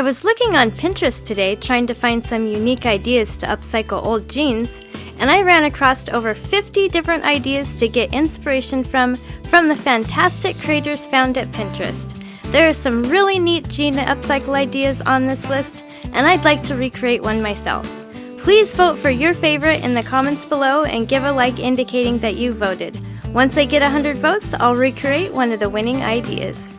I was looking on Pinterest today trying to find some unique ideas to upcycle old jeans, and I ran across over 50 different ideas to get inspiration from the fantastic creators found at Pinterest. There are some really neat jean upcycle ideas on this list, and I'd like to recreate one myself. Please vote for your favorite in the comments below and give a like indicating that you voted. Once I get 100 votes, I'll recreate one of the winning ideas.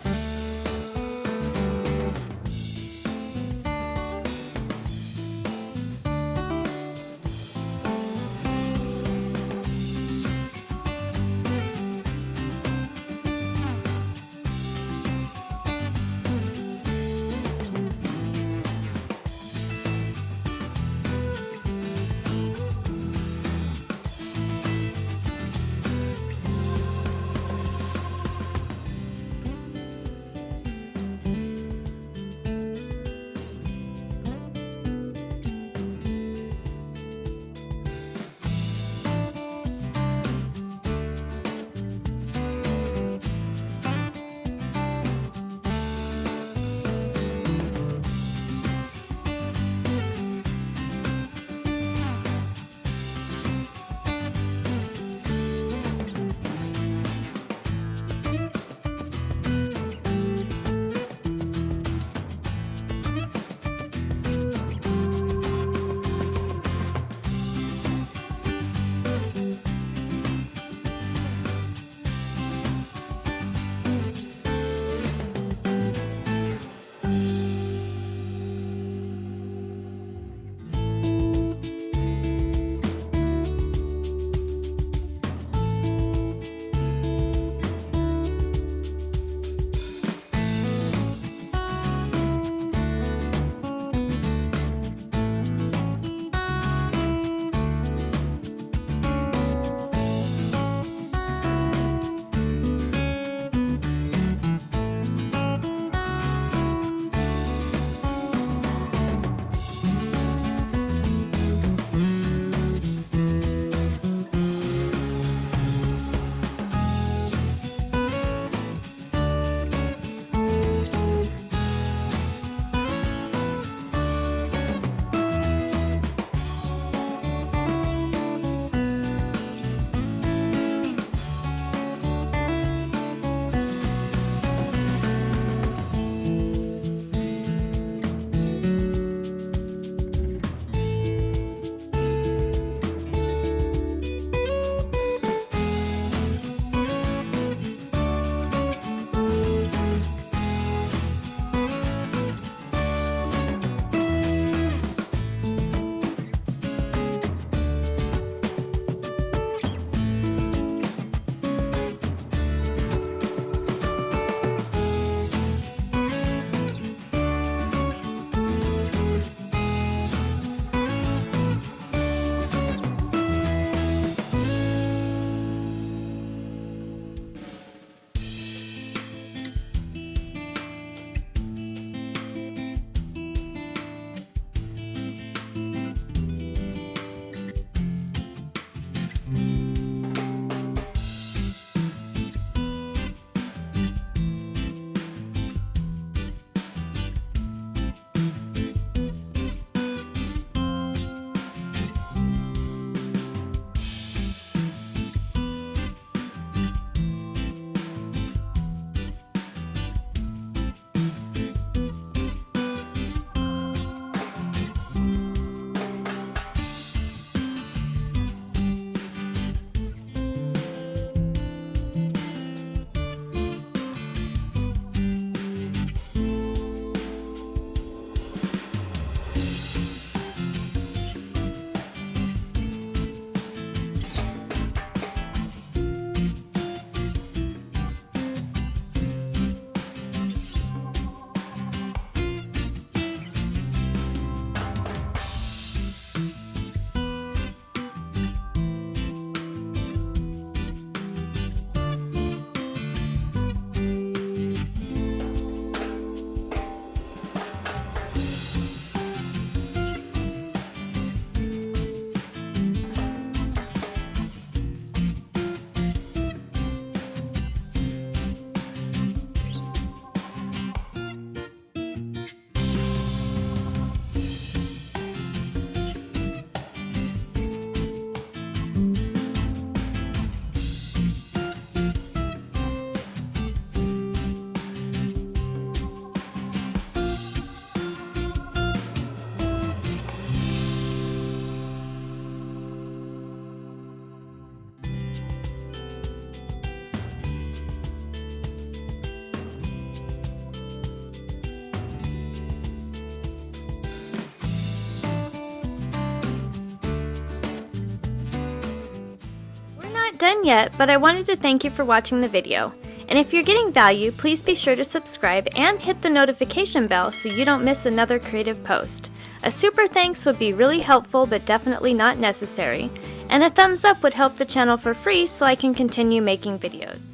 done yet, but I wanted to thank you for watching the video. And if you're getting value, please be sure to subscribe and hit the notification bell so you don't miss another creative post. A super thanks would be really helpful but definitely not necessary. And a thumbs up would help the channel for free so I can continue making videos.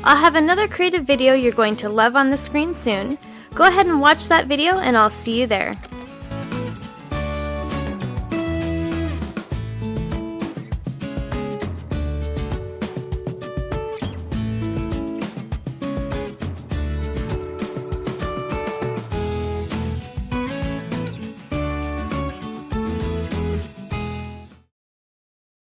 I'll have another creative video you're going to love on the screen soon. Go ahead and watch that video and I'll see you there.